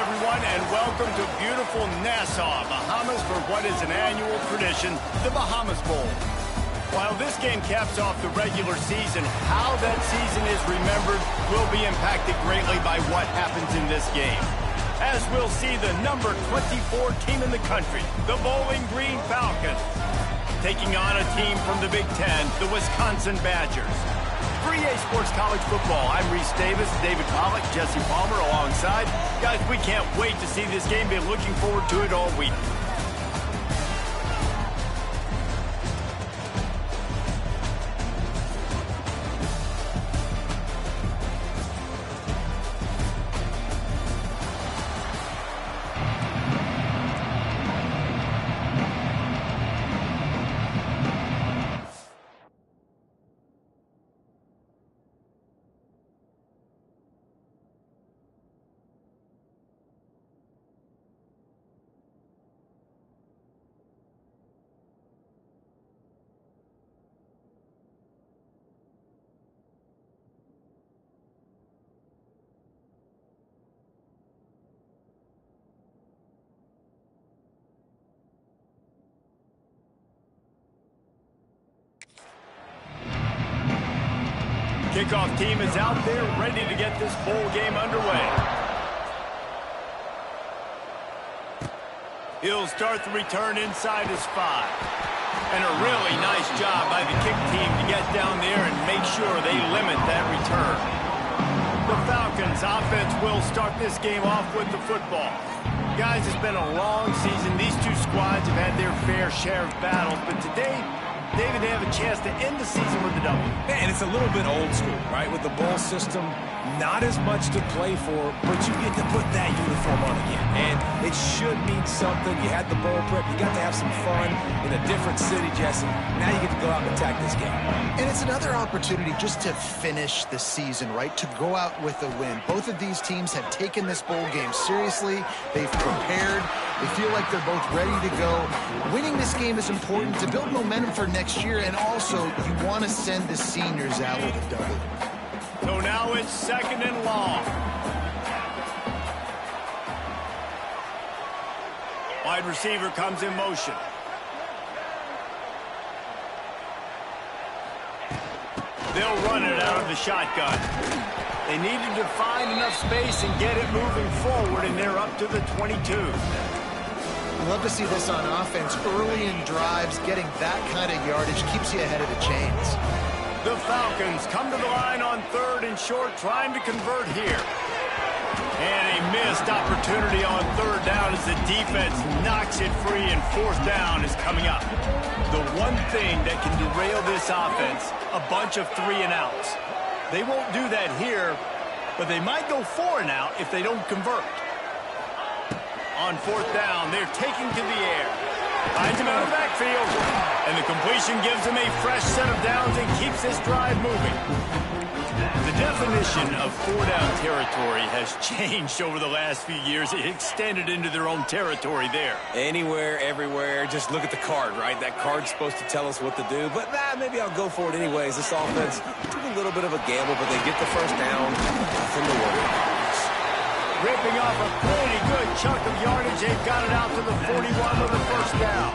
everyone, and welcome to beautiful Nassau, Bahamas, for what is an annual tradition, the Bahamas Bowl. While this game caps off the regular season, how that season is remembered will be impacted greatly by what happens in this game. As we'll see the number 24 team in the country, the Bowling Green Falcons, taking on a team from the Big Ten, the Wisconsin Badgers. For EA Sports College Football, I'm Reese Davis, David Pollack, Jesse Palmer alongside. Guys, we can't wait to see this game. Been looking forward to it all week. Kickoff team is out there ready to get this bowl game underway. He'll start the return inside his 5. And a really nice job by the kick team to get down there and make sure they limit that return. The Falcons offense will start this game off with the football. Guys, it's been a long season. These two squads have had their fair share of battles, but today, David, they have a chance to end the season with a W. Man, it's a little bit old school, right? With the bowl system, not as much to play for, but you get to put that uniform on again. And it should mean something. You had the bowl prep. You got to have some fun in a different city, Jesse. Now you get to go out and attack this game. And it's another opportunity just to finish the season, right? To go out with a win. Both of these teams have taken this bowl game seriously. They've prepared. They feel like they're both ready to go. Winning this game is important to build momentum for next year, and also you want to send the seniors out with a W. So now it's 2nd and long. Wide receiver comes in motion. They'll run it out of the shotgun. They needed to find enough space and get it moving forward, and they're up to the 22. I love to see this on offense. Early in drives, getting that kind of yardage keeps you ahead of the chains. The Falcons come to the line on 3rd and short, trying to convert here. And a missed opportunity on 3rd down as the defense knocks it free, and 4th down is coming up. The one thing that can derail this offense, a bunch of 3-and-outs. They won't do that here, but they might go 4-and-out if they don't convert. On 4th down, they're taking to the air. Finds him out of the backfield. And the completion gives him a fresh set of downs and keeps this drive moving. The definition of 4-down territory has changed over the last few years. It extended into their own territory there. Anywhere, everywhere, just look at the card, right? That card's supposed to tell us what to do, but maybe I'll go for it anyways. This offense took a little bit of a gamble, but they get the 1st down. Nothing to worry about. Ripping off a pretty good chunk of yardage. They've got it out to the 41 with a 1st down.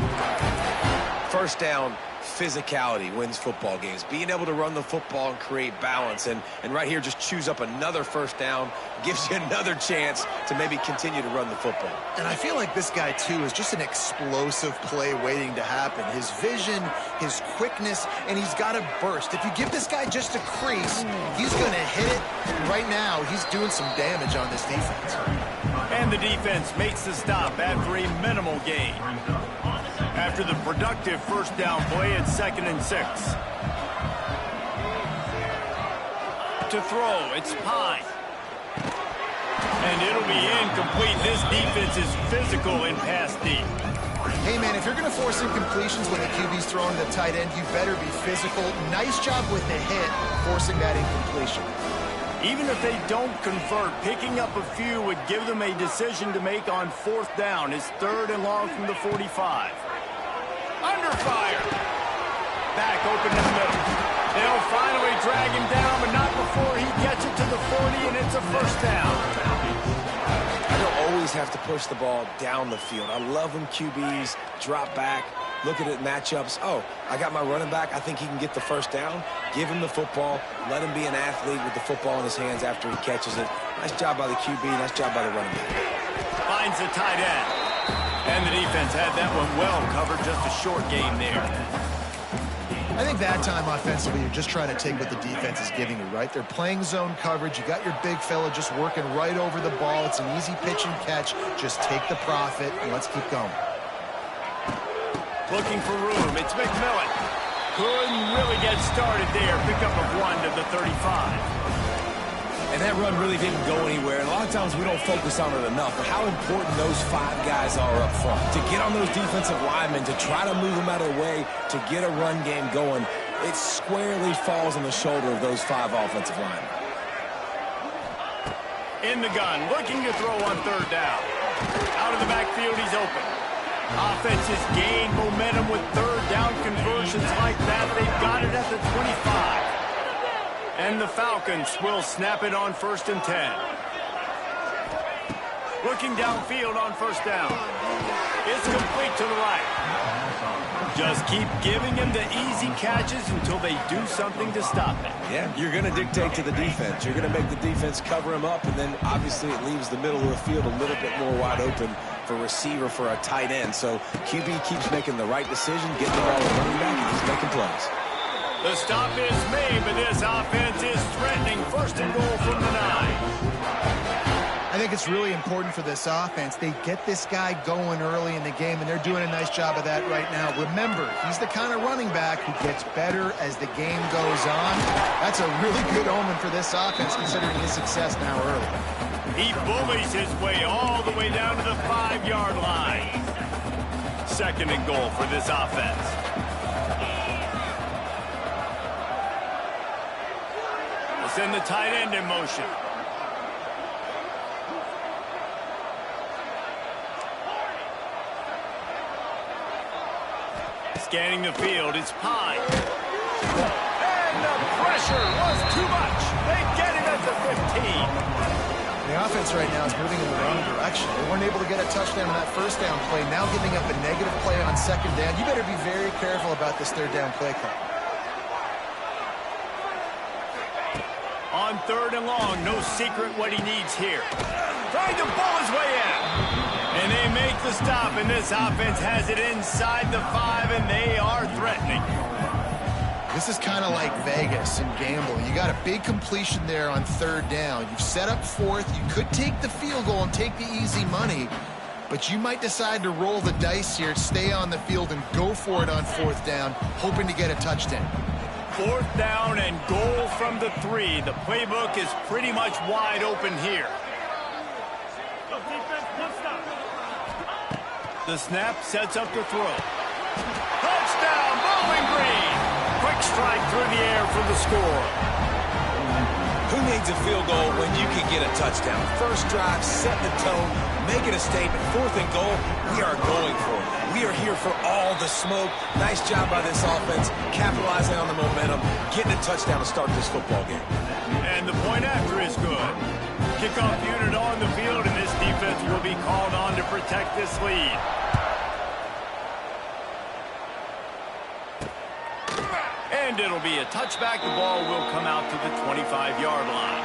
1st down, physicality wins football games. Being able to run the football and create balance. And right here, just choose up another 1st down. Gives you another chance to maybe continue to run the football. And I feel like this guy, too, is just an explosive play waiting to happen. His vision, his quickness, and he's got a burst. If you give this guy just a crease, he's going to hit it. And right now, he's doing some damage on this defense. And the defense makes the stop after a minimal gain. After the productive 1st down play, it's 2nd and 6. To throw, it's Pine. And it'll be incomplete. This defense is physical in pass deep. Hey, man, if you're going to force incompletions when the QB's throwing the tight end, you better be physical. Nice job with the hit, forcing that incompletion. Even if they don't convert, picking up a few would give them a decision to make on 4th down. It's 3rd and long from the 45. Under fire. Back open in the middle. They'll finally drag him down, but not before he gets it to the 40, and it's a 1st down. he'll always have to push the ball down the field. I love when QBs drop back, look at it matchups. Oh, I got my running back. I think he can get the first down. Give him the football. Let him be an athlete with the football in his hands after he catches it. Nice job by the QB. Nice job by the running back. Finds the tight end. And the defense had that one well covered. Just a short game there. I think that time offensively, you're just trying to take what the defense is giving you, right? They're playing zone coverage. You got your big fella just working right over the ball. It's an easy pitch and catch. Just take the profit, and let's keep going. Looking for room. It's McMillan. Couldn't really get started there. Pick up a 1 to the 35. And that run really didn't go anywhere. And a lot of times we don't focus on it enough, but how important those 5 guys are up front. To get on those defensive linemen, to try to move them out of the way, to get a run game going, it squarely falls on the shoulder of those 5 offensive linemen. In the gun, looking to throw on third down. Out of the backfield, he's open. Offense has gained momentum with third down conversions like that. They've got it at the 25. And the Falcons will snap it on 1st and 10. Looking downfield on first down. It's complete to the right. Just keep giving him the easy catches until they do something to stop it. Yeah, you're going to dictate to the defense. You're going to make the defense cover him up, and then obviously it leaves the middle of the field a little bit more wide open for receiver, for a tight end. So QB keeps making the right decision, getting the ball to running back, and he's making plays. The stop is made, but this offense is threatening. 1st and goal from the 9. I think it's really important for this offense. They get this guy going early in the game, and they're doing a nice job of that right now. Remember, he's the kind of running back who gets better as the game goes on. That's a really good omen for this offense, considering his success now early. He bullies his way all the way down to the 5-yard line. 2nd and goal for this offense. Send the tight end in motion. Scanning the field, it's Pine. And the pressure was too much. They get him at the 15. The offense right now is moving in the wrong direction. They weren't able to get a touchdown on that first down play. Now giving up a negative play on 2nd down. You better be very careful about this 3rd down play call. On 3rd and long, no secret what he needs here. Trying to pull his way in. And they make the stop, and this offense has it inside the 5, and they are threatening. This is kind of like Vegas and gambling. You got a big completion there on 3rd down. You've set up 4th. You could take the field goal and take the easy money, but you might decide to roll the dice here, stay on the field, and go for it on 4th down, hoping to get a touchdown. 4th down and goal from the 3. The playbook is pretty much wide open here. The snap sets up the throw. Touchdown, Bowling Green! Quick strike through the air for the score. Who needs a field goal when you can get a touchdown? First drive, set the tone, make it a statement. 4th and goal, we are going for it. We are here for all the smoke. Nice job by this offense, capitalizing on the momentum, getting a touchdown to start this football game. And the point after is good. Kickoff unit on the field, and this defense will be called on to protect this lead. And it'll be a touchback. The ball will come out to the 25-yard line.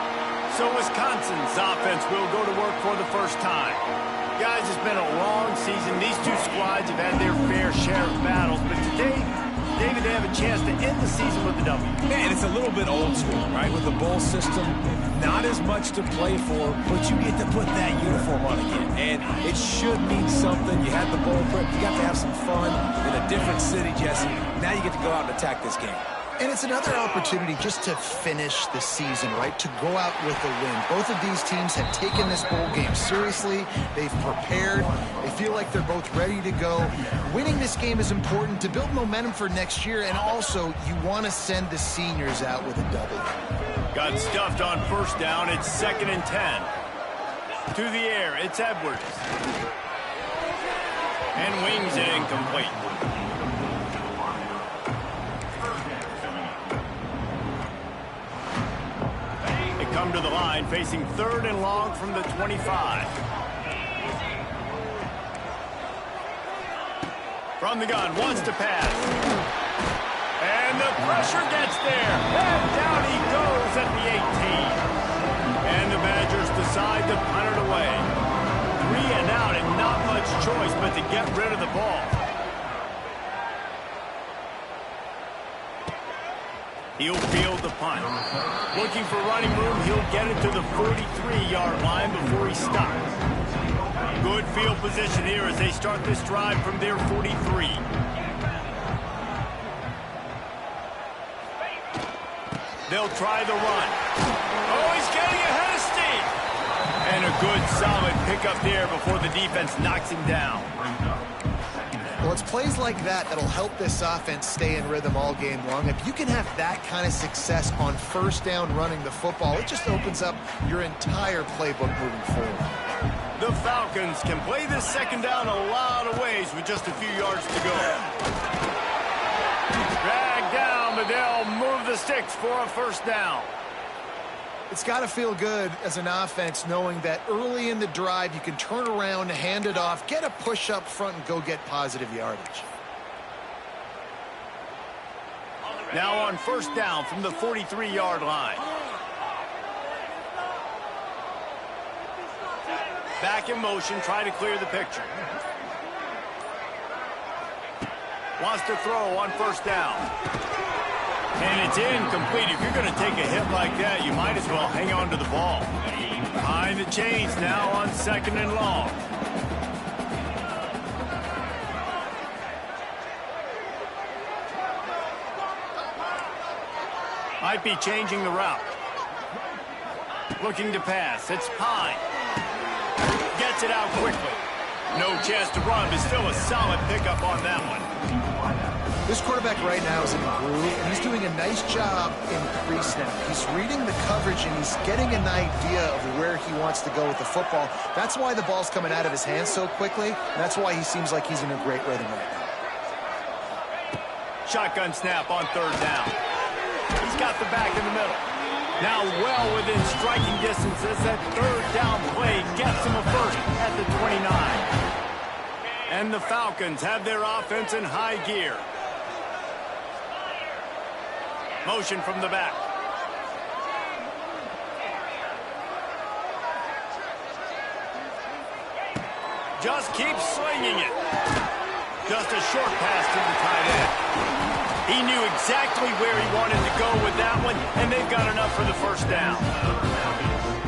So Wisconsin's offense will go to work for the first time. Guys, it's been a long season. These two squads have had their fair share of battles, but today, David, they have a chance to end the season with a W. Yeah, and it's a little bit old school, right? With the bowl system, not as much to play for, but you get to put that uniform on again. And it should mean something. You had the bowl prep. You got to have some fun in a different city, Jesse. Now you get to go out and attack this game. And it's another opportunity just to finish the season, right? To go out with a win. Both of these teams have taken this bowl game seriously. They've prepared. They feel like they're both ready to go. Winning this game is important to build momentum for next year, and also you want to send the seniors out with a W. Got stuffed on first down. It's 2nd and 10. To the air, it's Edwards. And wings it incomplete. Come to the line, facing 3rd and long from the 25. From the gun, wants to pass. And the pressure gets there. And down he goes at the 18. And the Badgers decide to punt it away. 3 and out and not much choice but to get rid of the ball. He'll field the punt. Looking for running room, he'll get it to the 43-yard line before he stops. Good field position here as they start this drive from their 43. They'll try the run. Oh, he's getting ahead of steam. And a good, solid pickup there before the defense knocks him down. Well, it's plays like that that'll help this offense stay in rhythm all game long. If you can have that kind of success on first down running the football, it just opens up your entire playbook moving forward. The Falcons can play this second down a lot of ways with just a few yards to go. Drag down, but they'll move the sticks for a first down. It's got to feel good as an offense knowing that early in the drive you can turn around, hand it off, get a push up front, and go get positive yardage. Now on first down from the 43-yard line. Back in motion, try to clear the picture. Wants to throw on first down. And it's incomplete. If you're going to take a hit like that, you might as well hang on to the ball. Behind the chains now on second and long. Might be changing the route. Looking to pass. It's Pine. Gets it out quickly. No chance to run, but still a solid pickup on that one. This quarterback right now is in a groove, and he's doing a nice job in pre-snap. He's reading the coverage, and he's getting an idea of where he wants to go with the football. That's why the ball's coming out of his hands so quickly, and that's why he seems like he's in a great rhythm right now. Shotgun snap on third down. He's got the back in the middle. Now well within striking distance as that third down play gets him a first at the 29. And the Falcons have their offense in high gear. Motion from the back. Just keeps slinging it. Just a short pass to the tight end. He knew exactly where he wanted to go with that one, and they've got enough for the first down.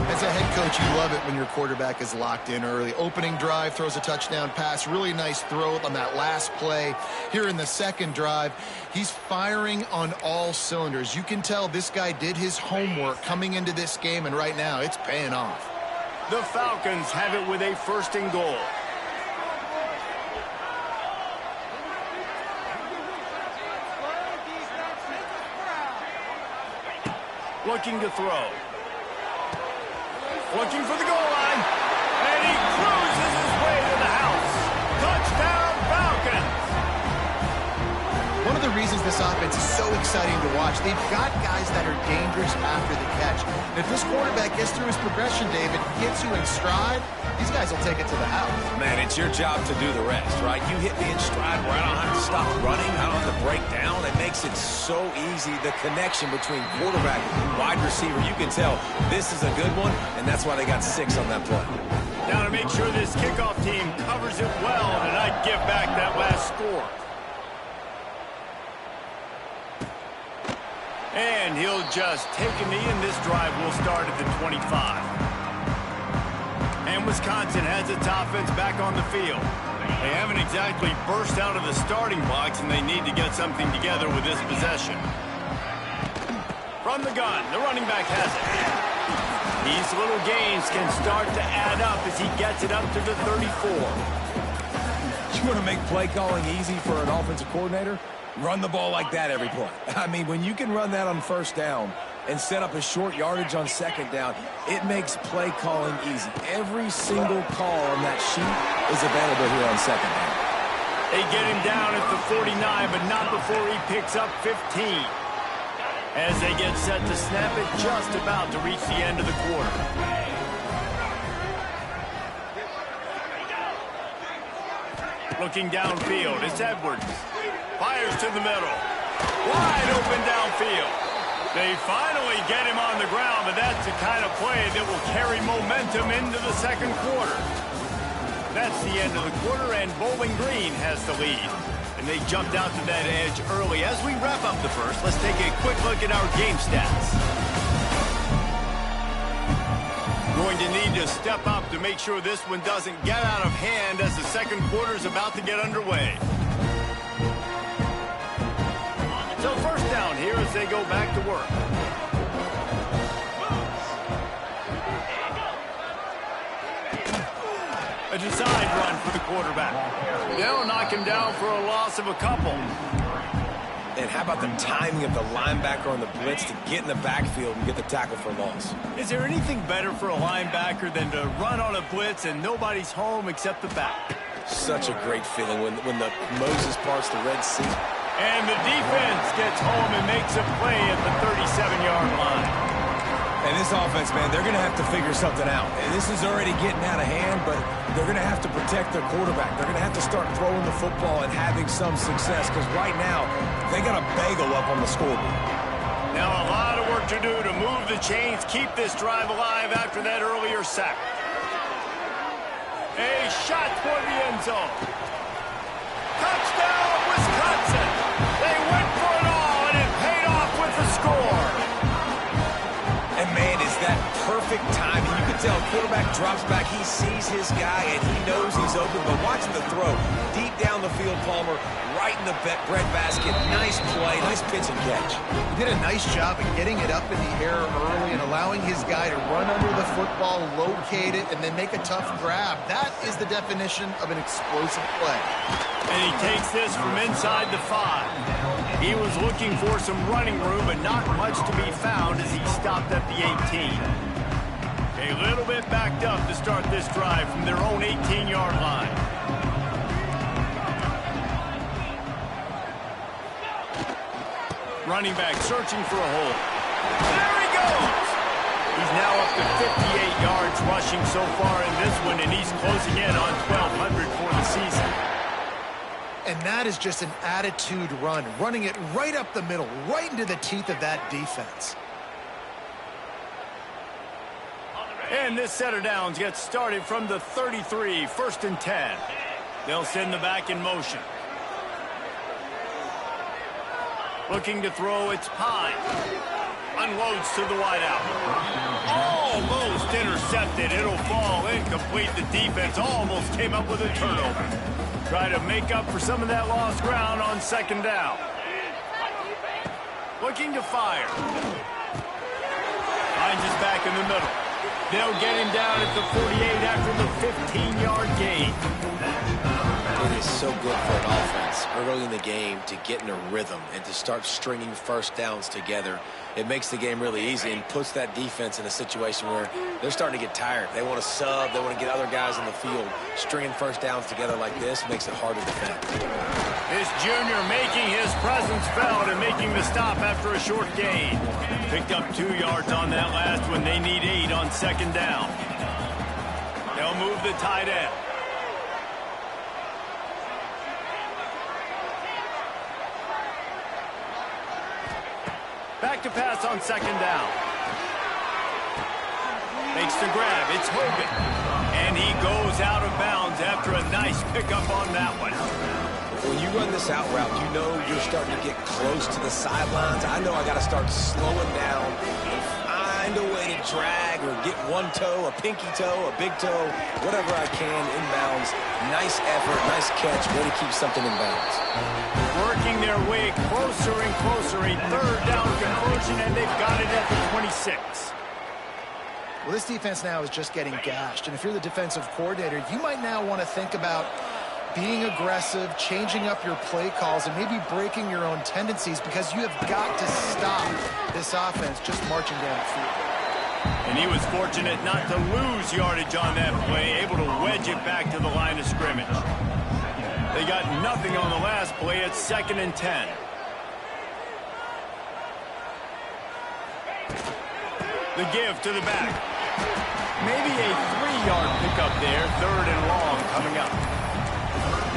As a head coach, you love it when your quarterback is locked in early. Opening drive, throws a touchdown pass. Really nice throw on that last play. Here in the second drive, he's firing on all cylinders. You can tell this guy did his homework coming into this game, and right now it's paying off. The Falcons have it with a first and goal. Looking to throw. Looking for the goal line. And he cruises his way to the house. Touchdown, Falcons. One of the reasons this offense is so exciting to watch, they've got guys that are dangerous after the catch. And if this quarterback gets through his progression, David, gets you in stride, these guys will take it to the house. Man, it's your job to do the rest, right? You hit me in stride where I don't have to stop running. I don't have to break down. It makes it so easy. The connection between quarterback and wide receiver, you can tell this is a good one, and that's why they got 6 on that play. Now to make sure this kickoff team covers it well, and I'd give back that last score. And he'll just take a knee, and this drive will start at the 25. And Wisconsin has its offense back on the field. They haven't exactly burst out of the starting blocks, and they need to get something together with this possession. From the gun, the running back has it. These little gains can start to add up as he gets it up to the 34. You want to make play calling easy for an offensive coordinator? Run the ball like that every play. I mean, when you can run that on first down and set up a short yardage on second down, it makes play calling easy. Every single call on that sheet is available here on second down. They get him down at the 49, but not before he picks up 15. As they get set to snap it, just about to reach the end of the quarter. Looking downfield, it's Edwards. Fires to the middle. Wide open downfield. They finally get him on the ground, but that's the kind of play that will carry momentum into the second quarter. That's the end of the quarter, and Bowling Green has the lead. And they jumped out to that edge early. As we wrap up the first, let's take a quick look at our game stats. Going to need to step up to make sure this one doesn't get out of hand as the second quarter is about to get underway. So first down here as they go back to work. A design run for the quarterback. They'll knock him down for a loss of a couple. And how about the timing of the linebacker on the blitz to get in the backfield and get the tackle for a loss? Is there anything better for a linebacker than to run on a blitz and nobody's home except the back? Such a great feeling when the Moses parts the Red Sea. And the defense gets home and makes a play at the 37-yard line. And this offense, man, they're going to have to figure something out. And this is already getting out of hand, but they're going to have to protect their quarterback. They're going to have to start throwing the football and having some success because right now they got a bagel up on the scoreboard. Now a lot of work to do to move the chains, keep this drive alive after that earlier sack. A shot toward the end zone. Touchdown, Wisconsin! They went for it all, and it paid off with the score. And, man, is that perfect timing. You can tell quarterback drops back. He sees his guy, and he knows he's open. But watching the throw, deep down the field, Palmer, right in the breadbasket. Nice play, nice pitch and catch. He did a nice job of getting it up in the air early and allowing his guy to run under the football, locate it, and then make a tough grab. That is the definition of an explosive play. And he takes this from inside the 5. He was looking for some running room, but not much to be found as he stopped at the 18. A little bit backed up to start this drive from their own 18-yard line. Running back searching for a hole. There he goes! He's now up to 58 yards rushing so far in this one, and he's closing in on 1,200 for the season. And that is just an attitude run, running it right up the middle, right into the teeth of that defense. And this set of downs gets started from the 33, 1st and 10. They'll send the back in motion. Looking to throw, it's Pine. Unloads to the wideout. Almost intercepted. It'll fall incomplete. The defense almost came up with a turnover. Try to make up for some of that lost ground on second down. Looking to fire. Finds his back in the middle. They'll get him down at the 48 after the 15-yard gain. It is so good for an offense early in the game to get in a rhythm and to start stringing first downs together. It makes the game really easy and puts that defense in a situation where they're starting to get tired. They want to sub. They want to get other guys in the field. Stringing first downs together like this makes it hard to defend. This junior making his presence felt and making the stop after a short gain. Picked up 2 yards on that last one. They need 8 on second down. They'll move the tight end. Back to pass on second down. Makes the grab. It's Hogan. And he goes out of bounds after a nice pickup on that one. When you run this out route, you know you're starting to get close to the sidelines. I know I got to start slowing down and find a way to drag or get one toe, a pinky toe, a big toe, whatever I can inbounds. Nice effort, nice catch, way to keep something in bounds. Working their way closer and closer, a third down conversion, and they've got it at the 26. Well, this defense now is just getting gashed, and if you're the defensive coordinator, you might now want to think about being aggressive, changing up your play calls, and maybe breaking your own tendencies because you have got to stop this offense just marching down the field. And he was fortunate not to lose yardage on that play, able to wedge it back to the line of scrimmage. They got nothing on the last play. It's 2nd and 10. The give to the back. Maybe a 3-yard pickup there. 3rd and long coming up.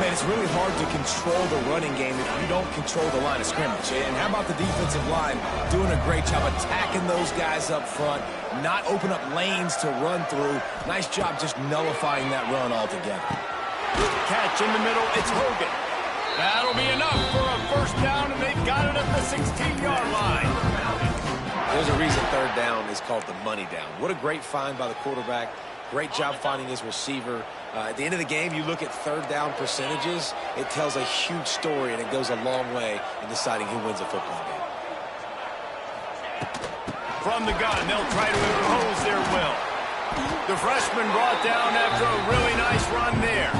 Man, it's really hard to control the running game if you don't control the line of scrimmage. And how about the defensive line doing a great job attacking those guys up front, not open up lanes to run through. Nice job just nullifying that run altogether. Catch in the middle, it's Hogan. That'll be enough for a first down, and they've got it at the 16-yard line. There's a reason third down is called the money down. What a great find by the quarterback. Great job finding his receiver. At the end of the game, you look at third down percentages. It tells a huge story, and it goes a long way in deciding who wins a football game. From the gun, they'll try to impose their will. The freshman brought down after a really nice run there.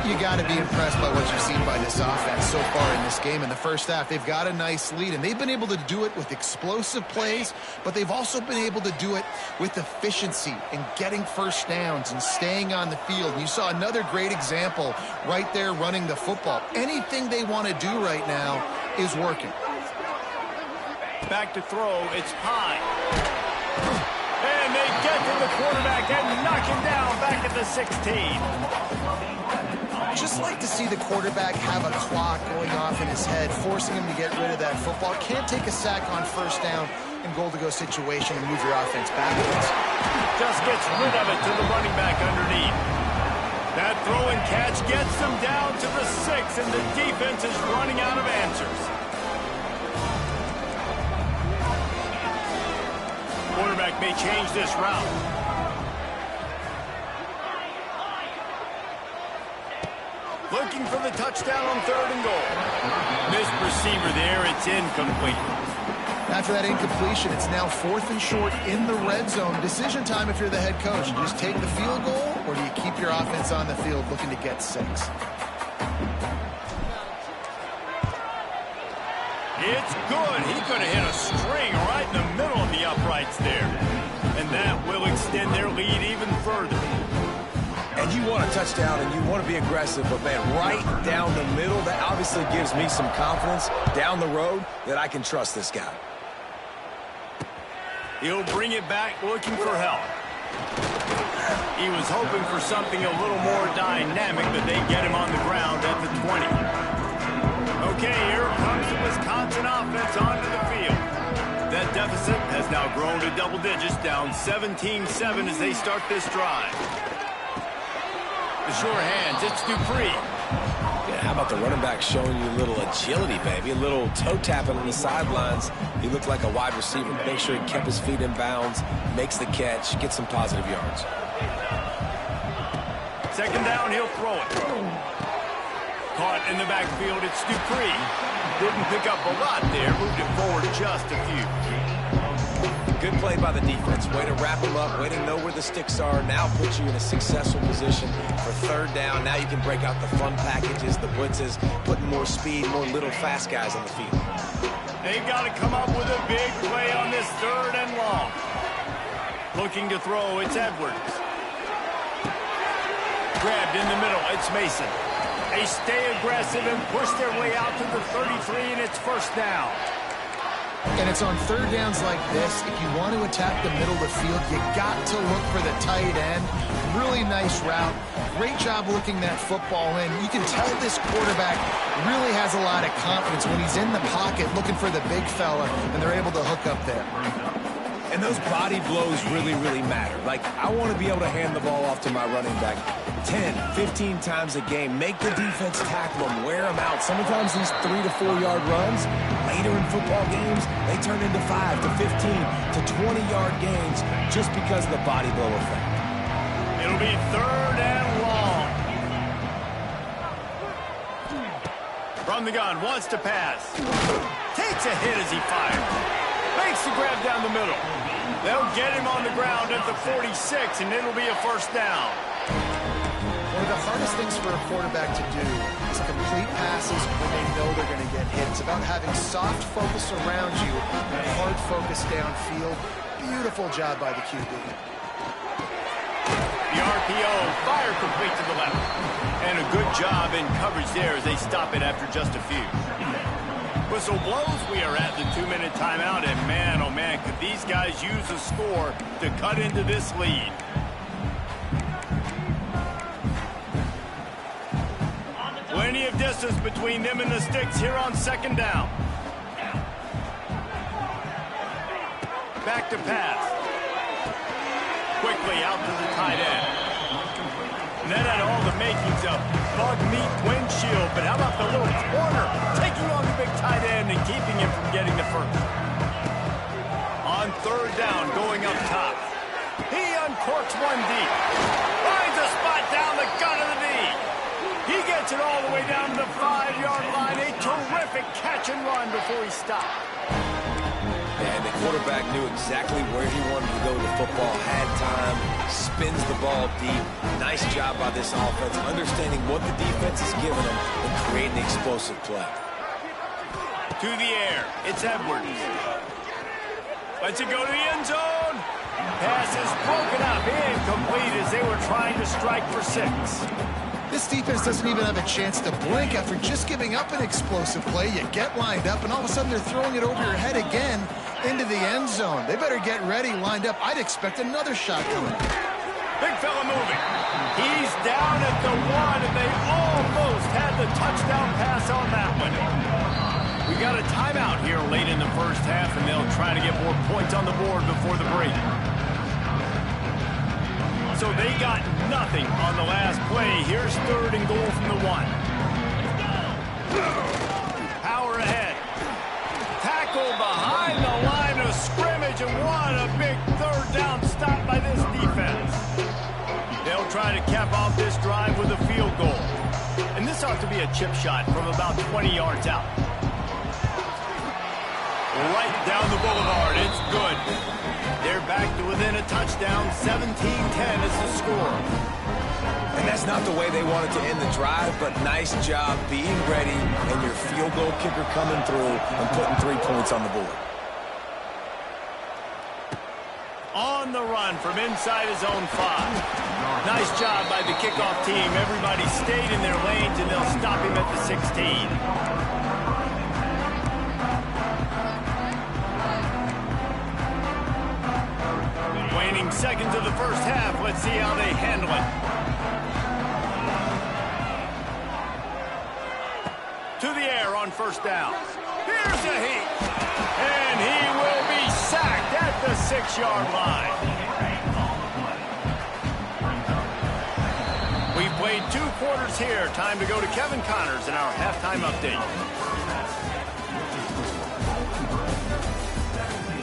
You got to be impressed by what you've seen by this offense so far in this game. In the first half, they've got a nice lead, and they've been able to do it with explosive plays, but they've also been able to do it with efficiency and getting first downs and staying on the field. And you saw another great example right there running the football. Anything they want to do right now is working. Back to throw, it's high. And they get to the quarterback and knock him down back at the 16. Just like to see the quarterback have a clock going off in his head, forcing him to get rid of that football. Can't take a sack on first down in goal-to-go situation and move your offense backwards. Just gets rid of it to the running back underneath. That throw and catch gets them down to the 6, and the defense is running out of answers. Quarterback may change this route. Looking for the touchdown on 3rd and goal. Missed receiver there, it's incomplete. After that incompletion, it's now 4th and short in the red zone. Decision time if you're the head coach. You just take the field goal, or do you keep your offense on the field looking to get 6? It's good. He could have hit a string right in the middle of the uprights there. And that will extend their lead even further. And you want a touchdown, and you want to be aggressive, but, man, right down the middle, that obviously gives me some confidence down the road that I can trust this guy. He'll bring it back looking for help. He was hoping for something a little more dynamic, but they get him on the ground at the 20. Okay, here comes the Wisconsin offense onto the field. That deficit has now grown to double digits, down 17-7 as they start this drive. The sure hands, it's Dupree. Yeah, how about the running back showing you a little agility, baby? A little toe tapping on the sidelines. He looked like a wide receiver. Make sure he kept his feet in bounds, makes the catch, gets some positive yards. 2nd down, he'll throw it. Caught in the backfield, it's Dupree. Didn't pick up a lot there, moved it forward just a few. Good play by the defense. Way to wrap them up, way to know where the sticks are. Now puts you in a successful position for 3rd down. Now you can break out the fun packages, the blitzes, putting more speed, more little fast guys on the field. They've got to come up with a big play on this 3rd and long. Looking to throw, it's Edwards. Grabbed in the middle, it's Mason. They stay aggressive and push their way out to the 33, and it's 1st down. And it's on 3rd downs like this. If you want to attack the middle of the field, you got to look for the tight end. Really nice route. Great job looking that football in. You can tell this quarterback really has a lot of confidence when he's in the pocket looking for the big fella, and they're able to hook up there. And those body blows really, really matter. Like, I want to be able to hand the ball off to my running back 10, 15 times a game. Make the defense tackle them, wear them out. Sometimes these 3 to 4 yard runs, later in football games, they turn into 5 to 15 to 20-yard gains just because of the body blow effect. It'll be 3rd and long. From the gun, wants to pass. Takes a hit as he fires. Makes the grab down the middle. They'll get him on the ground at the 46, and it'll be a 1st down. One of the hardest things for a quarterback to do is complete passes when they know they're going to get hit. It's about having soft focus around you and hard focus downfield. Beautiful job by the QB. The RPO, fire complete to the left. And a good job in coverage there as they stop it after just a few. Whistle blows, we are at the 2-minute timeout, and man, oh man, could these guys use a score to cut into this lead. Plenty of distance between them and the sticks here on second down. Back to pass. Quickly out to the tight end. And that had all the makings of bug meat windshield, but how about the little corner taking on the big tight end and keeping him from getting the first? On third down, going up top. He uncorks one deep. Finds a spot down the gut of the knee. He gets it all the way down to the 5-yard line. A terrific catch and run before he stopped. And the quarterback knew exactly where he wanted to go with the football, had time, spins the ball deep. Nice job by this offense, understanding what the defense is giving them and creating the explosive play. To the air, it's Edwards. Lets it go to the end zone. Pass is broken up, incomplete as they were trying to strike for 6. This defense doesn't even have a chance to blink after just giving up an explosive play. You get lined up, and all of a sudden they're throwing it over your head again into the end zone. They better get ready, lined up. I'd expect another shot coming. Big fella moving. He's down at the 1, and they almost had the touchdown pass on that one. We got a timeout here late in the first half, and they'll try to get more points on the board before the break. So they got nothing on the last play. Here's third and goal from the 1. Power ahead. Tackle behind the line of scrimmage, and what a big third down stop by this defense. They'll try to cap off this drive with a field goal. And this ought to be a chip shot from about 20 yards out. Right down the boulevard. It's good. They're back to within a touchdown. 17-10 is the score. And that's not the way they wanted to end the drive, but nice job being ready and your field goal kicker coming through and putting 3 points on the board. On the run from inside his own 5. Nice job by the kickoff team. Everybody stayed in their lanes, and they'll stop him at the 16. Waning seconds of the first half. Let's see how they handle it. To the air on first down. Here's a heat. And he will be sacked at the 6-yard line. We've played 2 quarters here. Time to go to Kevin Connors in our halftime update.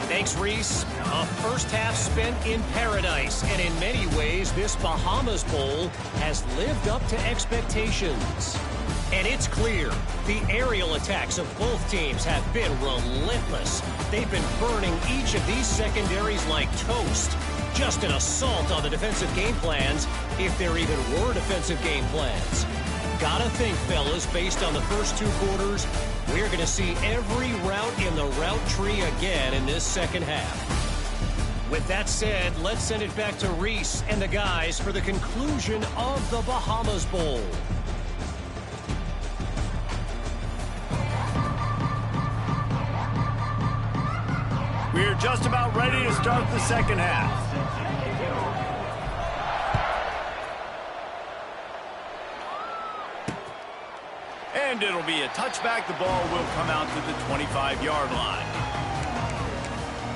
Thanks, Reese. A first half spent in paradise, and in many ways, this Bahamas Bowl has lived up to expectations. And it's clear, the aerial attacks of both teams have been relentless. They've been burning each of these secondaries like toast. Just an assault on the defensive game plans, if there even were defensive game plans. Gotta think, fellas, based on the first 2 quarters, we're going to see every route in the route tree again in this second half. With that said, let's send it back to Reese and the guys for the conclusion of the Bahamas Bowl. We're just about ready to start the second half. And it'll be a touchback. The ball will come out to the 25-yard line.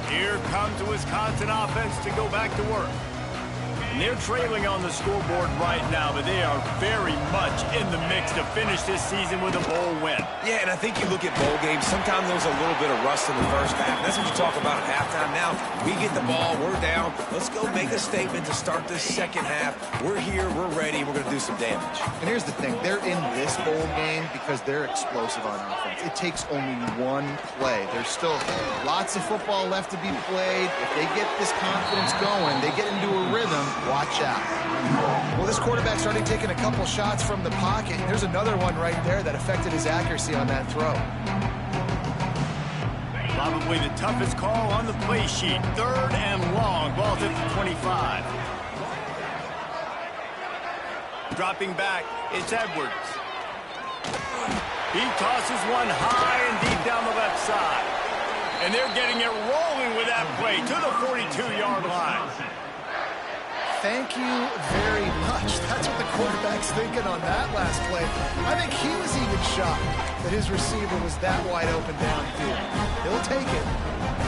Here comes the Wisconsin offense to go back to work. And they're trailing on the scoreboard right now, but they are very much in the mix to finish this season with a bowl win. Yeah, and I think you look at bowl games, sometimes there's a little bit of rust in the first half. That's what you talk about at halftime. Now, we get the ball, we're down. Let's go make a statement to start this second half. We're here, we're ready, we're going to do some damage. And here's the thing. They're in this bowl game because they're explosive on offense. It takes only one play. There's still lots of football left to be played. If they get this confidence going, they get into a rhythm, watch out. Well, this quarterback's already taken a couple shots from the pocket. There's another one right there that affected his accuracy on that throw. Probably the toughest call on the play sheet. 3rd and long. Ball's at the 25. Dropping back, it's Edwards. He tosses one high and deep down the left side. And they're getting it rolling with that play to the 42-yard line. thank you very much. That's what the quarterback's thinking on that last play. I think he was even shocked that his receiver was that wide open downfield. He'll take it.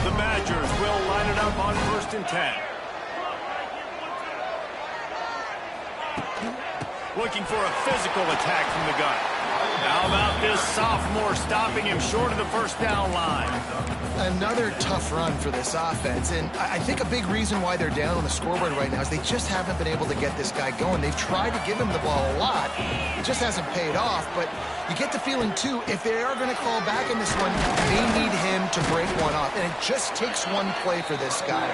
The Badgers will line it up on 1st and 10. Looking for a physical attack from the gun. How about this sophomore stopping him short of the first down line? Another tough run for this offense, and I think a big reason why they're down on the scoreboard right now is they just haven't been able to get this guy going. They've tried to give him the ball a lot. It just hasn't paid off, but you get the feeling, too, if they are going to call back in this one, they need him to break one off, and it just takes one play for this guy.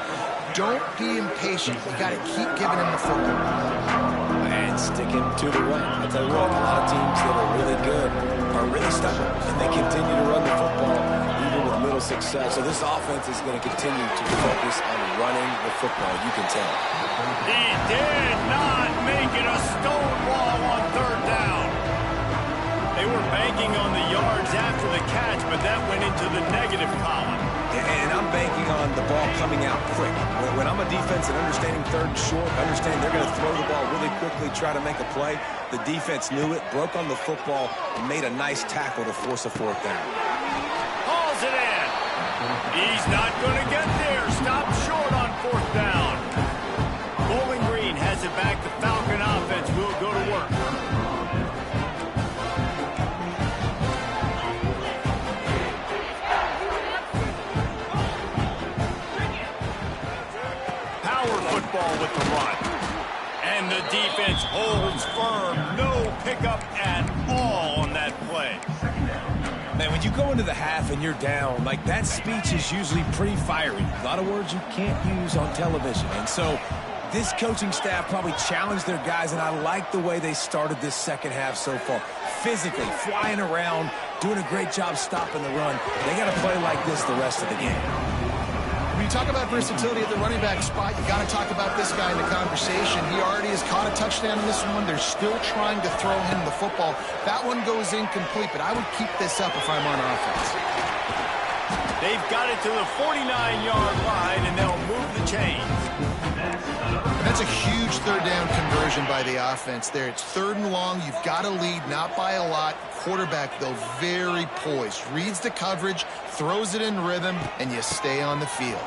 Don't be impatient. You got to keep giving him the football. And sticking to the run. I tell you what, a lot of teams that are really good are really stubborn, and they continue to run the football even with little success. So this offense is going to continue to focus on running the football. You can tell. He did not make it a stonewall on 3rd down. They were banking on the yards after the catch, but that went into the negative column. And I'm banking on the ball coming out quick. When I'm a defense and understanding 3rd and short, understanding they're going to throw the ball really quickly, try to make a play, the defense knew it, broke on the football, and made a nice tackle to force a 4th down. Hauls it in. He's not going to get there. Stop short on 4th down. Bowling Green has it back. The Falcon offense will go to work. With the run. And the defense holds firm. No pickup at all on that play. Man, when you go into the half and you're down, like that speech is usually pretty fiery. A lot of words you can't use on television. And so this coaching staff probably challenged their guys, and I like the way they started this second half so far. Physically, flying around, doing a great job stopping the run. They got to play like this the rest of the game. When you talk about versatility at the running back spot, you got to talk about this guy in the conversation. He already has caught a touchdown in this one. They're still trying to throw him the football. That one goes incomplete, but I would keep this up if I'm on offense. They've got it to the 49-yard line, and they'll move the chains. And that's a huge 3rd down conversion by the offense there. It's 3rd and long. You've got to lead, not by a lot. Quarterback, though, very poised. Reads the coverage, throws it in rhythm, and you stay on the field.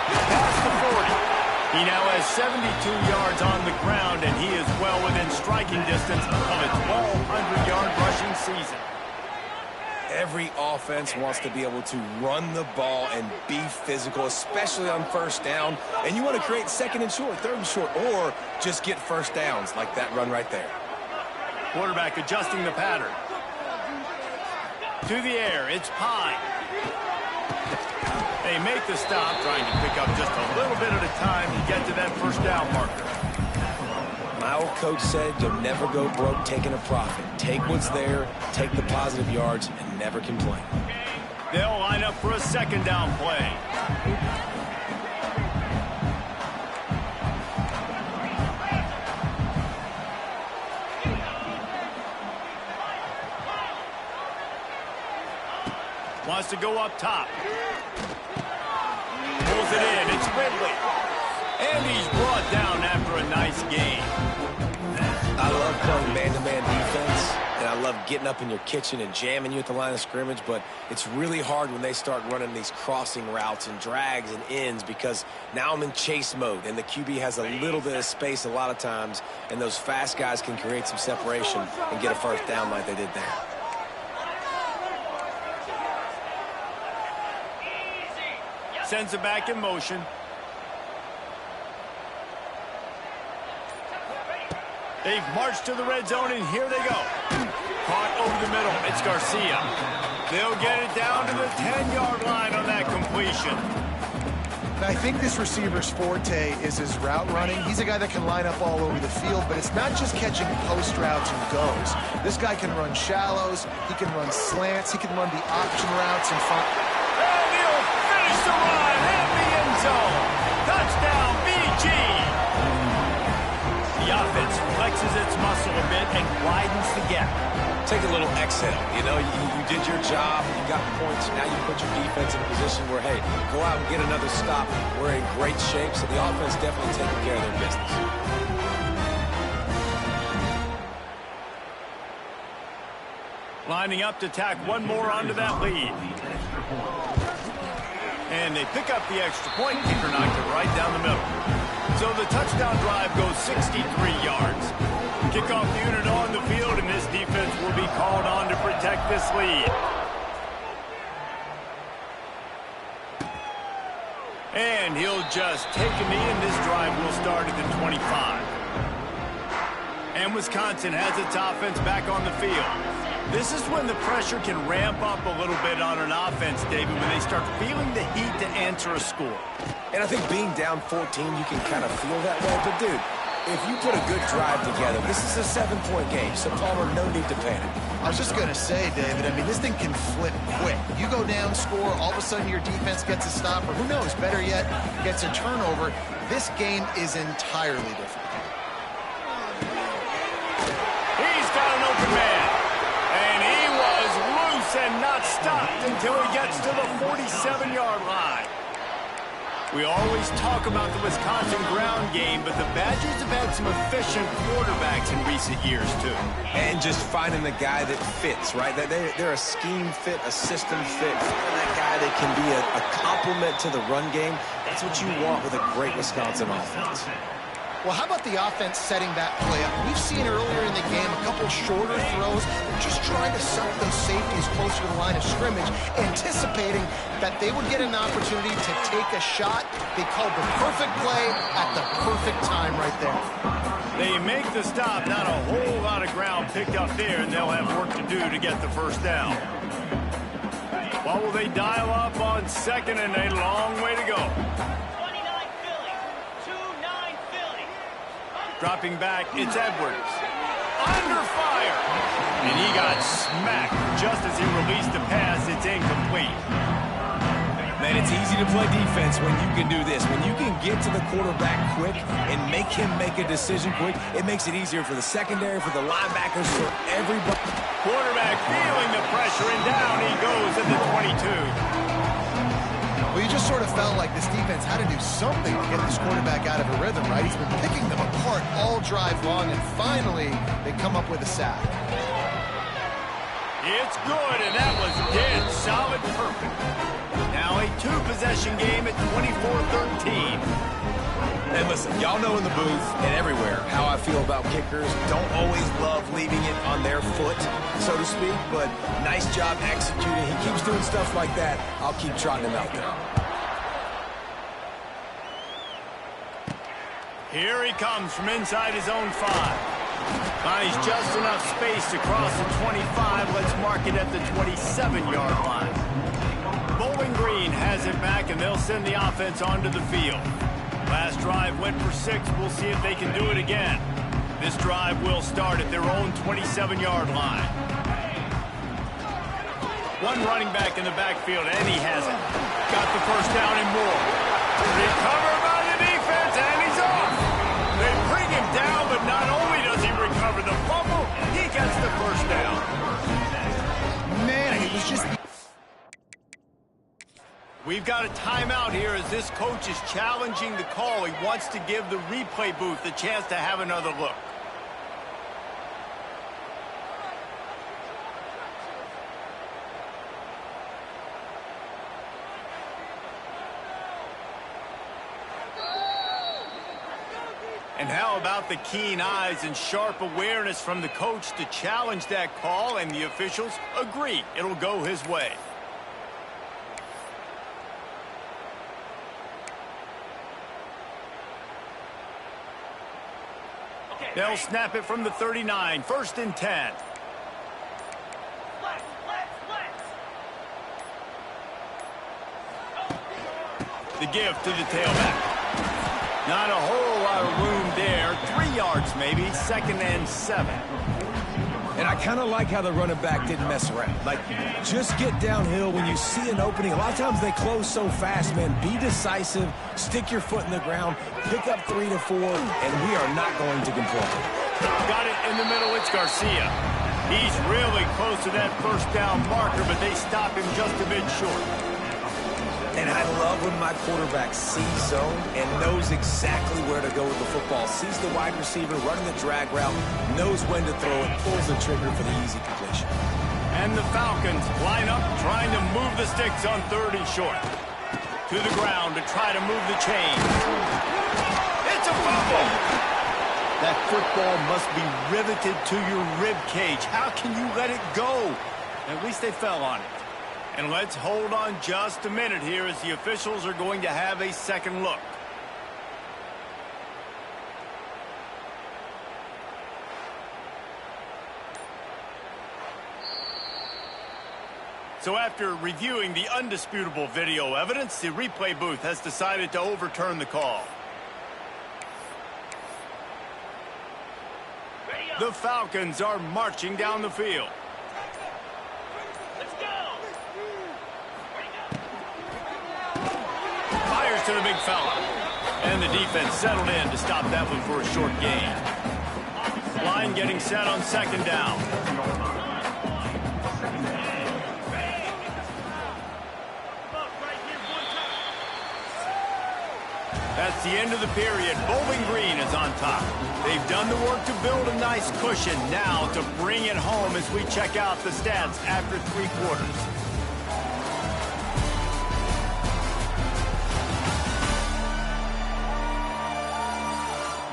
Past the 40. He now has 72 yards on the ground, and he is well within striking distance of a 1,200-yard rushing season. Every offense wants to be able to run the ball and be physical, especially on 1st down. And you want to create 2nd and short, 3rd and short, or just get 1st downs like that run right there. Quarterback adjusting the pattern. To the air, it's Pine. They make the stop, trying to pick up just a little bit at a time to get to that 1st down marker. My old coach said you'll never go broke taking a profit. Take what's there, take the positive yards, and never complain. They'll line up for a 2nd down play. Wants to go up top. Pulls it in. It's Ridley. And he's brought down after a nice game. I love playing man-to-man defense, and I love getting up in your kitchen and jamming you at the line of scrimmage, but it's really hard when they start running these crossing routes and drags and ends because now I'm in chase mode, and the QB has a little bit of space a lot of times, and those fast guys can create some separation and get a 1st down like they did there. Sends it back in motion. They've marched to the red zone, and here they go. Caught over the middle. It's Garcia. They'll get it down to the 10-yard line on that completion. I think this receiver's forte is his route running. He's a guy that can line up all over the field, but it's not just catching post routes and goes. This guy can run shallows. He can run slants. He can run the option routes and find. And he'll finish the run in the end zone. Touchdown, BG. The offense flexes its muscle a bit and widens the gap. Take a little exhale. You know, you did your job, you got points, now you put your defense in a position where, hey, go out and get another stop. We're in great shape, so the offense definitely taking care of their business. Lining up to tack one more onto that lead. And they pick up the extra point. Kicker knocked it right down the middle. So the touchdown drive goes 63 yards. Kickoff unit on the field, and this defense will be called on to protect this lead. And he'll just take a knee, and this drive will start at the 25. And Wisconsin has its offense back on the field. This is when the pressure can ramp up a little bit on an offense, David, when they start feeling the heat to answer a score. And I think being down 14, you can kind of feel that way. But, dude, if you put a good drive together, this is a 7-point game, so Palmer, no need to panic. I was just going to say, David, I mean, this thing can flip quick. You go down, score, all of a sudden your defense gets a stop, or who knows, better yet, gets a turnover. This game is entirely different. He's got an open man. And he was loose and not stopped until he gets to the 47-yard line. We always talk about the Wisconsin ground game, but the Badgers have had some efficient quarterbacks in recent years, too. And just finding the guy that fits, right? They're a scheme fit, a system fit. Finding that guy that can be a complement to the run game, that's what you want with a great Wisconsin offense. Well, how about the offense setting that play up? We've seen earlier in the game a couple shorter throws. They're just trying to suck those safeties closer to the line of scrimmage, anticipating that they would get an opportunity to take a shot. They called the perfect play at the perfect time right there. They make the stop, not a whole lot of ground picked up there, and they'll have work to do to get the first down. What will they dial up on second, and a long way to go? Dropping back, it's Edwards. Under fire! And he got smacked just as he released the pass. It's incomplete. Man, it's easy to play defense when you can do this. When you can get to the quarterback quick and make him make a decision quick, it makes it easier for the secondary, for the linebackers, for everybody. Quarterback feeling the pressure, and down he goes at the 22. Well, you just sort of felt like this defense had to do something to get this quarterback out of a rhythm, right? He's been picking them apart all drive long, and finally they come up with a sack. It's good, and that was dead solid perfect. Now a two-possession game at 24-13. And listen, y'all know in the booth and everywhere how I feel about kickers. Don't always love leaving it on their foot, so to speak, but nice job executing. He keeps doing stuff like that. I'll keep trotting him out there. Here he comes from inside his own 5. Finds just enough space to cross the 25. Let's mark it at the 27-yard line. Bowling Green has it back, and they'll send the offense onto the field. Last drive went for 6. We'll see if they can do it again. This drive will start at their own 27-yard line. One running back in the backfield, and he has it. Got the first down and more. Recovered by the defense, and he's off. They bring him down, but not only does he recover the fumble, he gets the first down. Man, it was just... We've got a timeout here as this coach is challenging the call. He wants to give the replay booth a chance to have another look. And how about the keen eyes and sharp awareness from the coach to challenge that call, and the officials agree it'll go his way. They'll snap it from the 39, 1st and 10. The give to the tailback. Not a whole lot of room there. 3 yards maybe, 2nd and 7. And I kind of like how the running back didn't mess around. Like, just get downhill when you see an opening. A lot of times they close so fast, man. Be decisive, stick your foot in the ground, pick up 3 to 4, and we are not going to control it. Got it in the middle. It's Garcia. He's really close to that first down marker, but they stop him just a bit short. And I love when my quarterback sees zone and knows exactly where to go with the football. Sees the wide receiver running the drag route, knows when to throw it, pulls the trigger for the easy completion. And the Falcons line up trying to move the sticks on 3rd and short. To the ground to try to move the chains. It's a fumble. That football must be riveted to your rib cage. How can you let it go? At least they fell on it. And let's hold on just a minute here as the officials are going to have a second look. So after reviewing the undisputable video evidence, the replay booth has decided to overturn the call. The Falcons are marching down the field. Fires to the big fella. And the defense settled in to stop that one for a short gain. Line getting set on 2nd down. That's the end of the period. Bowling Green is on top. They've done the work to build a nice cushion. Now to bring it home as we check out the stats after 3 quarters.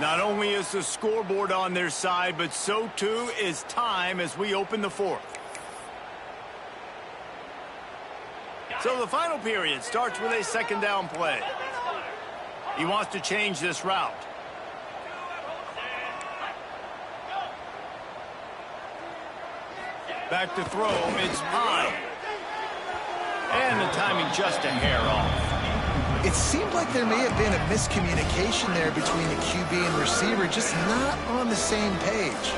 Not only is the scoreboard on their side, but so too is time as we open the 4th. So the final period starts with a 2nd down play. He wants to change this route. Back to throw, it's Pine. And the timing just a hair off. It seemed like there may have been a miscommunication there between the QB and receiver, just not on the same page.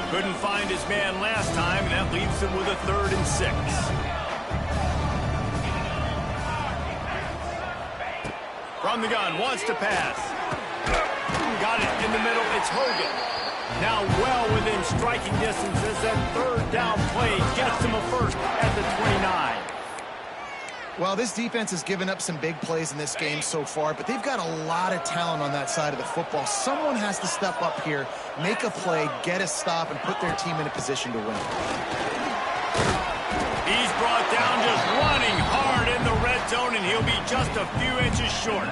Couldn't find his man last time, and that leaves him with a 3rd and 6. From the gun, wants to pass. Got it in the middle, it's Hogan. Now well within striking distance as that 3rd down play gets him a first at the 29. Well, this defense has given up some big plays in this game so far, but they've got a lot of talent on that side of the football. Someone has to step up here, make a play, get a stop, and put their team in a position to win. He's brought down just running hard in the red zone, and he'll be just a few inches short.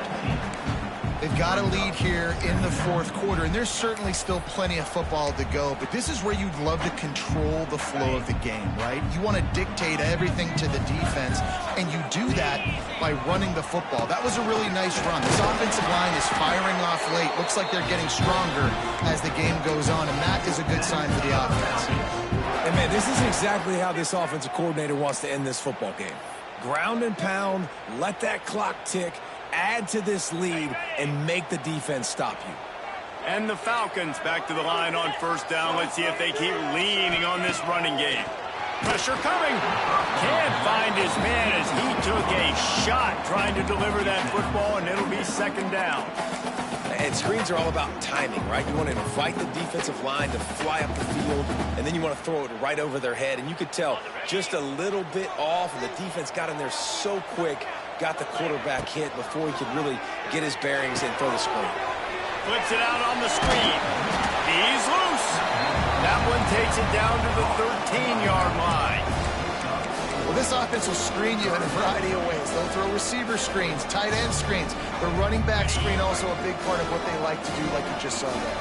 They've got a lead here in the 4th quarter, and there's certainly still plenty of football to go, but this is where you'd love to control the flow of the game, right? You want to dictate everything to the defense, and you do that by running the football. That was a really nice run. This offensive line is firing off late. Looks like they're getting stronger as the game goes on, and that is a good sign for the offense. And, man, this is exactly how this offensive coordinator wants to end this football game. Ground and pound, let that clock tick, add to this lead, and make the defense stop you. And the Falcons back to the line on 1st down. Let's see if they keep leaning on this running game. Pressure coming. Can't find his man as he took a shot trying to deliver that football, and it'll be 2nd down. And screens are all about timing, right? You want to invite the defensive line to fly up the field, and then you want to throw it right over their head. And you could tell just a little bit off, and the defense got in there so quick, got the quarterback hit before he could really get his bearings and throw the screen. Flips it out on the screen. He's loose. That one takes it down to the 13-yard line. Well, this offense will screen you in a variety of ways. They'll throw receiver screens, tight end screens. The running back screen also a big part of what they like to do, like you just saw there.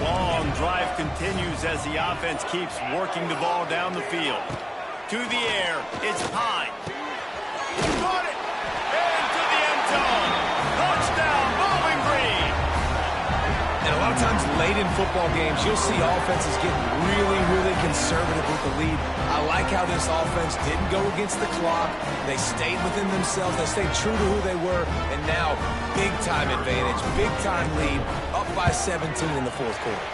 Long drive continues as the offense keeps working the ball down the field. To the air, it's Pine. Got it! Into the end zone. Touchdown, Bowling Green! And a lot of times late in football games, you'll see offenses getting really, really conservative with the lead. I like how this offense didn't go against the clock. They stayed within themselves. They stayed true to who they were. And now, big-time advantage, big-time lead, up by 17 in the 4th quarter.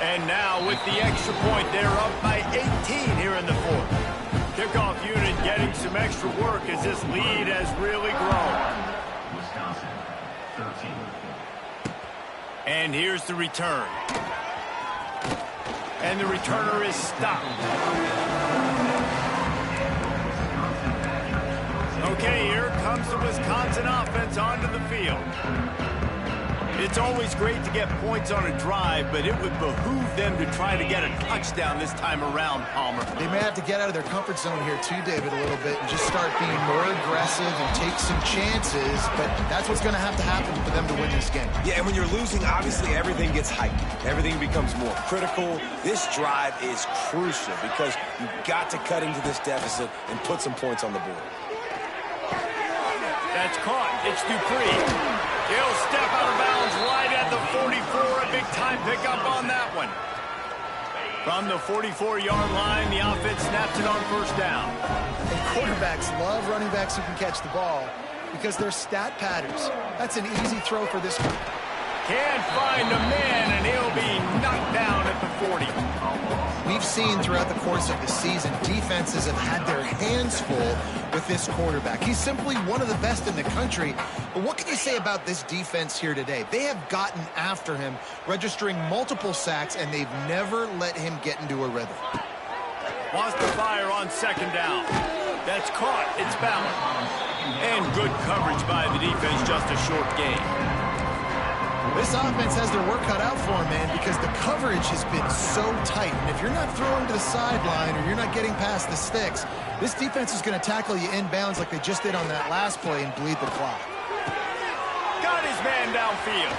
And now, with the extra point, they're up by 18 here in the 4th. Kickoff unit getting some extra work as this lead has really grown. And here's the return. And the returner is stopped. Okay, here comes the Wisconsin offense onto the field. It's always great to get points on a drive, but it would behoove them to try to get a touchdown this time around, Palmer. They may have to get out of their comfort zone here too, David, a little bit and just start being more aggressive and take some chances, but that's what's going to happen for them to win this game. Yeah, and when you're losing, obviously everything gets heightened. Everything becomes more critical. This drive is crucial because you've got to cut into this deficit and put some points on the board. That's caught. It's Dupree. He'll step out of bounds right at the 44. A big-time pickup on that one. From the 44-yard line, the offense snaps it on first down. And quarterbacks love running backs who can catch the ball because they're stat patterns. That's an easy throw for this one. Can't find a man, and he'll be knocked down at the 40. We've seen throughout the course of the season, defenses have had their hands full with this quarterback. He's simply one of the best in the country. But what can you say about this defense here today? They have gotten after him, registering multiple sacks, and they've never let him get into a rhythm. Wants to fire on second down. That's caught. It's balanced. And good coverage by the defense, just a short gain. This offense has their work cut out for them, man, because the coverage has been so tight. And if you're not throwing to the sideline or you're not getting past the sticks, this defense is going to tackle you inbounds like they just did on that last play and bleed the clock. Got his man downfield.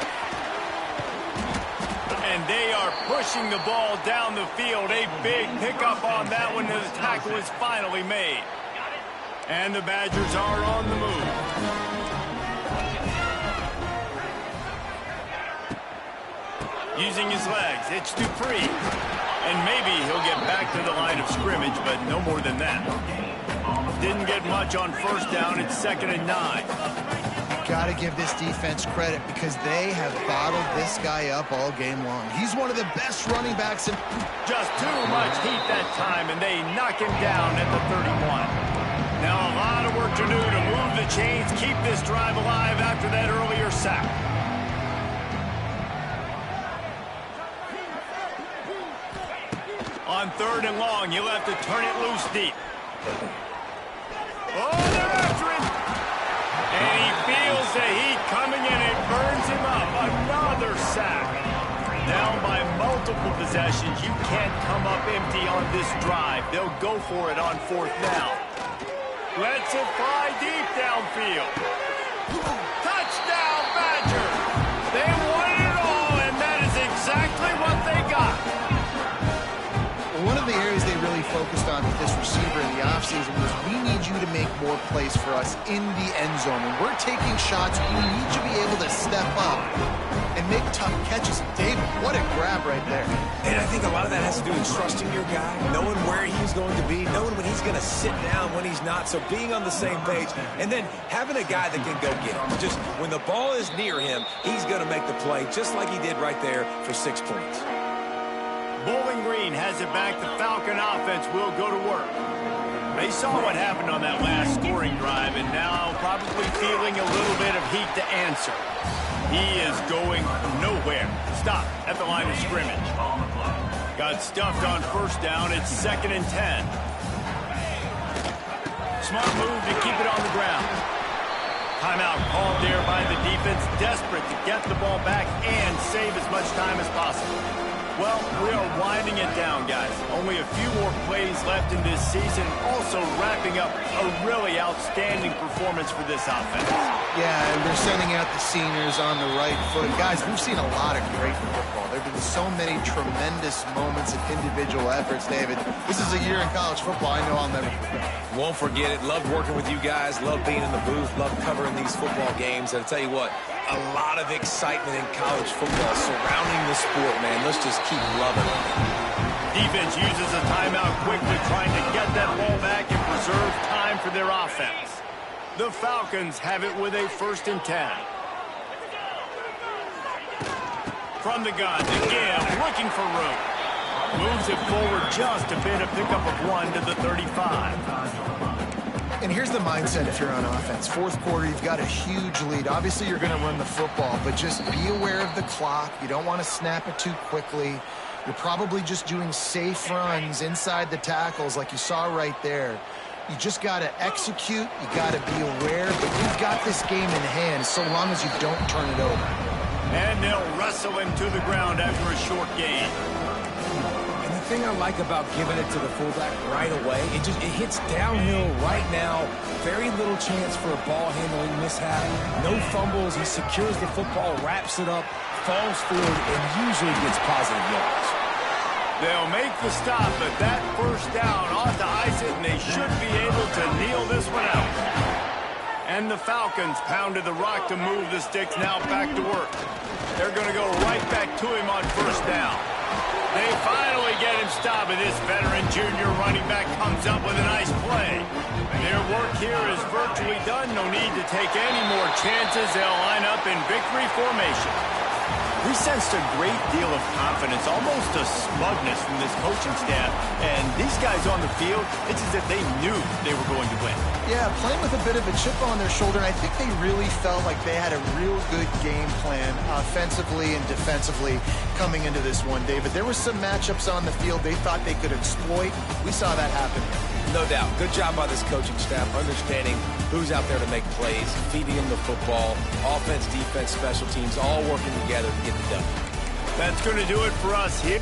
And they are pushing the ball down the field. A big pickup on that one. The tackle is finally made. And the Badgers are on the move. Using his legs, it's Dupree. And maybe he'll get back to the line of scrimmage, but no more than that. Didn't get much on first down. It's 2nd and 9. Got to give this defense credit because they have bottled this guy up all game long. He's one of the best running backs in... Just too much heat that time, and they knock him down at the 31. Now a lot of work to do to move the chains, keep this drive alive after that earlier sack. On 3rd and long, he'll have to turn it loose deep. Oh, they're after him. And he feels the heat coming and it burns him up. Another sack. Down by multiple possessions. You can't come up empty on this drive. They'll go for it on 4th down. Lets it fly deep downfield. Touchdown, Badgers. They wanted it all, and that is exactly what they got. One of the areas they really focused on with this receiver in the offseason was we need you to make more plays for us in the end zone. When we're taking shots, we need you to be able to step up and make tough catches. David, what a grab right there. And I think a lot of that has to do with trusting your guy, knowing where he's going to be, knowing when he's going to sit down, when he's not, so being on the same page, and then having a guy that can go get him. Just when the ball is near him, he's going to make the play, just like he did right there for 6 points. Bowling Green has it back. The Falcon offense will go to work. They saw what happened on that last scoring drive, and now probably feeling a little bit of heat to answer. He is going nowhere. Stop at the line of scrimmage. Got stuffed on first down. It's 2nd and 10. Smart move to keep it on the ground. Timeout called there by the defense, desperate to get the ball back and save as much time as possible. Well, we are winding it down, guys. Only a few more plays left in this season. Also wrapping up a really outstanding performance for this offense. Yeah, and they're sending out the seniors on the right foot. Guys, we've seen a lot of great football. There have been so many tremendous moments and individual efforts, David. This is a year in college football I know I'll never forget. Won't forget it. Loved working with you guys. Loved being in the booth. Loved covering these football games. And I'll tell you what, a lot of excitement in college football surrounding the sport, man. Let's just keep loving it. Defense uses a timeout quickly, trying to get that ball back and preserve time for their offense. The Falcons have it with a 1st and 10. From the gun, again, looking for room. Moves it forward just a bit, a pickup of 1 to the 35. And here's the mindset if you're on offense. Fourth quarter, you've got a huge lead. Obviously, you're going to run the football, but just be aware of the clock. You don't want to snap it too quickly. You're probably just doing safe runs inside the tackles like you saw right there. You just got to execute. You got to be aware, but you've got this game in hand so long as you don't turn it over. And they'll wrestle him to the ground after a short gain. And the thing I like about giving it to the fullback right away, it hits downhill right now. Very little chance for a ball handling mishap. No fumbles. He secures the football, wraps it up, falls forward, and usually gets positive yards. They'll make the stop, but that first down ought to ice it, and they should be able to kneel this one out. And the Falcons pounded the rock to move the sticks, now back to work. They're going to go right back to him on first down. They finally get him stopped, and this veteran junior running back comes up with a nice play. Their work here is virtually done. No need to take any more chances. They'll line up in victory formation. We sensed a great deal of confidence, almost a smugness from this coaching staff. And these guys on the field, it's as if they knew they were going to win. Yeah, playing with a bit of a chip on their shoulder, and I think they really felt like they had a real good game plan offensively and defensively coming into this one, David. There were some matchups on the field they thought they could exploit. We saw that happen. No doubt. Good job by this coaching staff, understanding who's out there to make plays, feeding them the football, offense, defense, special teams, all working together to get the done. That's going to do it for us here.